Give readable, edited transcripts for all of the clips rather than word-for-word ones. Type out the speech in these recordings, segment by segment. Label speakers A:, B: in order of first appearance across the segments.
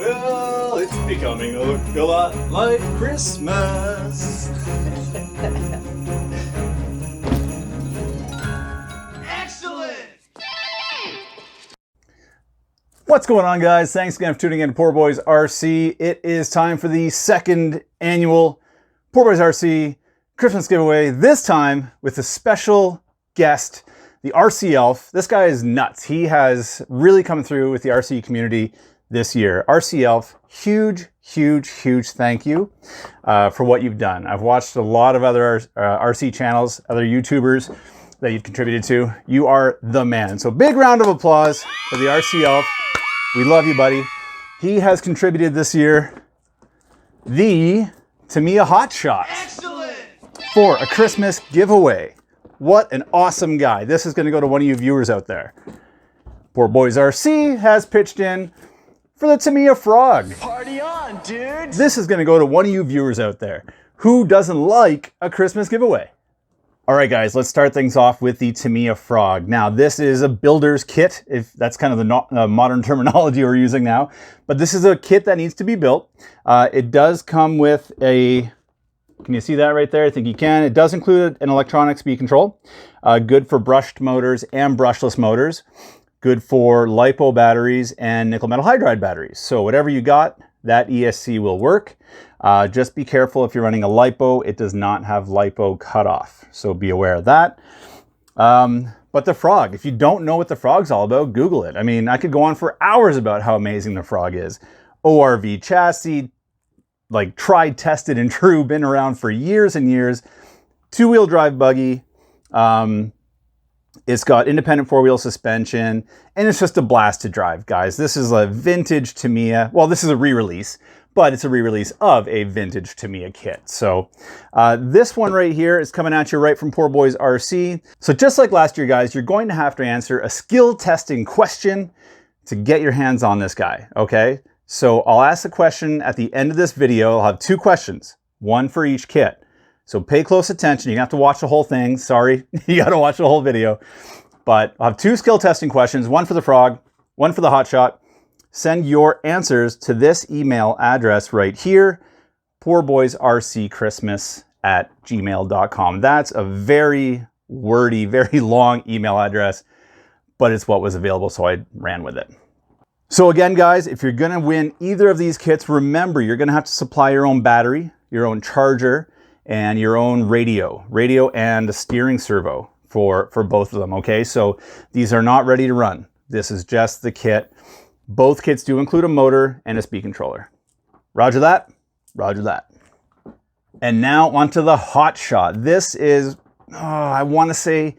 A: Well, it's becoming a lot like Christmas. Excellent! What's going on, guys? Thanks again for tuning in to Poor Boys RC. It is time for the second annual Poor Boys RC Christmas giveaway, this time with a special guest, the RC Elf. This guy is nuts. He has really come through with the RC community this year. RC Elf, huge thank you for what you've done. I've watched a lot of other RC channels, other YouTubers that you've contributed to. You are the man. So big round of applause for the RC Elf. We love you, buddy. He has contributed this year the Tamiya Hotshot for a Christmas giveaway. What an awesome guy. This is going to go to one of you viewers out there. Poor Boys RC has pitched in for the Tamiya Frog.
B: Party on, dude!
A: This is going to go to one of you viewers out there. Who doesn't like a Christmas giveaway? All right, guys, let's start things off with the Tamiya Frog. Now, this is a builder's kit, if that's kind of the modern terminology we're using now. But this is a kit that needs to be built. It does come with a... Can you see that right there? I think you can. It does include an electronic speed control. Good for brushed motors and brushless motors. Good for LiPo batteries and nickel metal hydride batteries. So whatever you got, that ESC will work. Just be careful if you're running a LiPo, it does not have LiPo cutoff. So be aware of that. But the Frog, if you don't know what the Frog's all about, Google it. I mean, I could go on for hours about how amazing the Frog is. ORV chassis, like tried, tested, and true, been around for years and years. Two-wheel drive buggy. It's got independent four-wheel suspension, and it's just a blast to drive, guys. This is a vintage Tamiya. Well, this is a re-release, but it's a re-release of a vintage Tamiya kit. So this one right here is coming at you right from Poor Boys RC. So just like last year, guys, you're going to have to answer a skill testing question to get your hands on this guy, okay? So I'll ask the question at the end of this video. I'll have two questions, one for each kit. So pay close attention. You're gonna have to watch the whole thing. Sorry, you gotta watch the whole video. But I'll have two skill testing questions, one for the Frog, one for the Hotshot. Send your answers to this email address right here, poorboysrcchristmas@gmail.com. That's a very wordy, very long email address, but it's what was available, so I ran with it. So again, guys, if you're gonna win either of these kits, remember, you're gonna have to supply your own battery, your own charger, and your own radio and a steering servo for both of them, okay? So these are not ready to run. This is just the kit. Both kits do include a motor and a speed controller. Roger that? Roger that. And now onto the Hotshot. This is, I wanna say,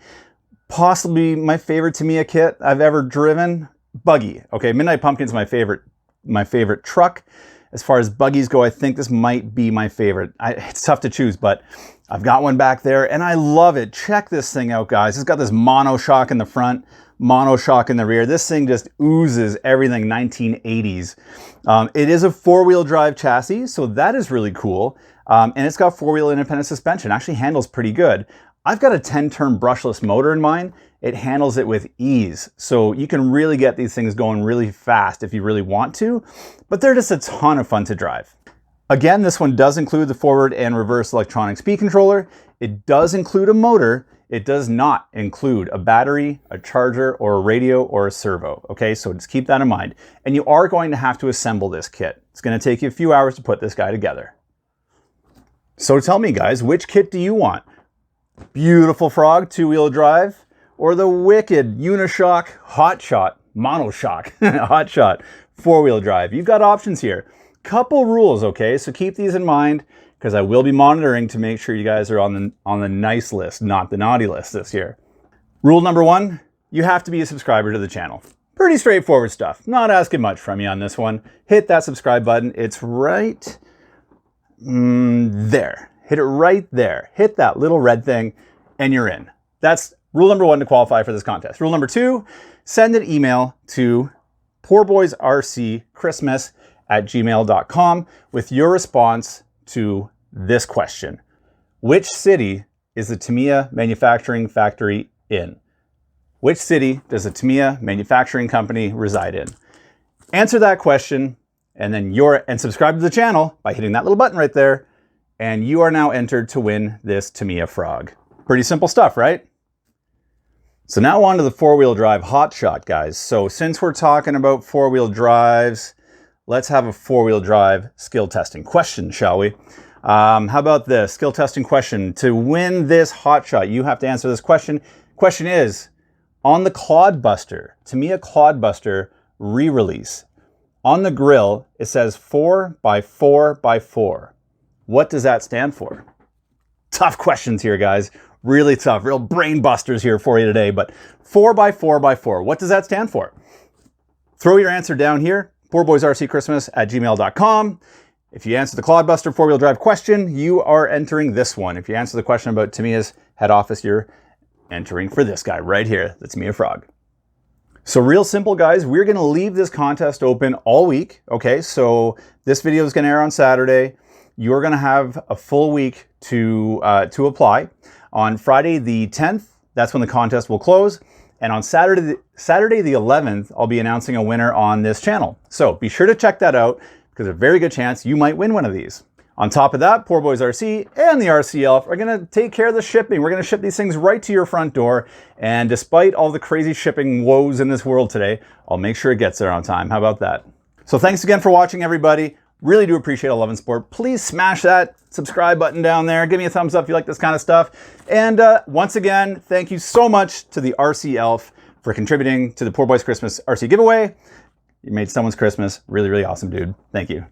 A: possibly my favorite Tamiya kit I've ever driven. Buggy, okay? Midnight Pumpkin's my favorite truck. As far as buggies go, I think this might be my favorite. It's tough to choose, but I've got one back there and I love it. Check this thing out, guys. It's got this monoshock in the front, monoshock in the rear. This thing just oozes everything 1980s. It is a four-wheel drive chassis, so that is really cool. And it's got four-wheel independent suspension. Actually handles pretty good. I've got a 10-turn brushless motor in mine. It handles it with ease. So you can really get these things going really fast if you really want to, but they're just a ton of fun to drive. Again, this one does include the forward and reverse electronic speed controller. It does include a motor. It does not include a battery, a charger, or a radio, or a servo. Okay, so just keep that in mind. And you are going to have to assemble this kit. It's gonna take you a few hours to put this guy together. So tell me, guys, which kit do you want? Beautiful Frog, two-wheel drive, or the wicked Unishock Hotshot, monoshock, Hotshot, four-wheel drive? You've got options here. Couple rules, okay? So keep these in mind, because I will be monitoring to make sure you guys are on the nice list, not the naughty list this year. Rule number one, you have to be a subscriber to the channel. Pretty straightforward stuff. Not asking much from you on this one. Hit that subscribe button. It's right there. Hit it right there. Hit that little red thing and you're in. That's rule number one to qualify for this contest. Rule number two, send an email to poorboysrcchristmas@gmail.com with your response to this question. Which city is the Tamiya manufacturing factory in? Which city does the Tamiya manufacturing company reside in? Answer that question and then subscribe to the channel by hitting that little button right there, and you are now entered to win this Tamiya Frog. Pretty simple stuff, right? So now on to the four-wheel drive Hotshot, guys. So since we're talking about four-wheel drives, let's have a four-wheel drive skill testing question, shall we? How about this skill testing question? To win this Hotshot, you have to answer this question. Question is, on the Clodbuster, Tamiya Clodbuster re-release, on the grill, it says 4x4x4. What does that stand for? Tough questions here, guys. Really tough, real brain busters here for you today, but 4x4x4, what does that stand for? Throw your answer down here, poorboysrcchristmas@gmail.com. If you answer the Clodbuster four-wheel drive question, you are entering this one. If you answer the question about Tamiya's head office, you're entering for this guy right here, the Tamiya Frog. So real simple, guys, we're gonna leave this contest open all week, okay? So this video is gonna air on Saturday. You're gonna have a full week to apply. On Friday the 10th, that's when the contest will close. And on Saturday the 11th, I'll be announcing a winner on this channel. So be sure to check that out because there's a very good chance you might win one of these. On top of that, Poor Boys RC and the RC Elf are gonna take care of the shipping. We're gonna ship these things right to your front door. And despite all the crazy shipping woes in this world today, I'll make sure it gets there on time. How about that? So thanks again for watching, everybody. Really do appreciate all love and support. Please smash that subscribe button down there. Give me a thumbs up if you like this kind of stuff. And once again, thank you so much to the RC Elf for contributing to the Poor Boys Christmas RC giveaway. You made someone's Christmas. Really, really awesome, dude. Thank you.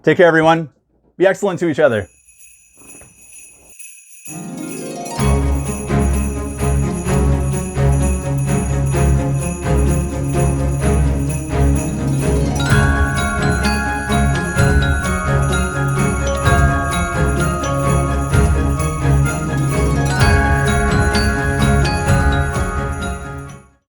A: Take care, everyone. Be excellent to each other.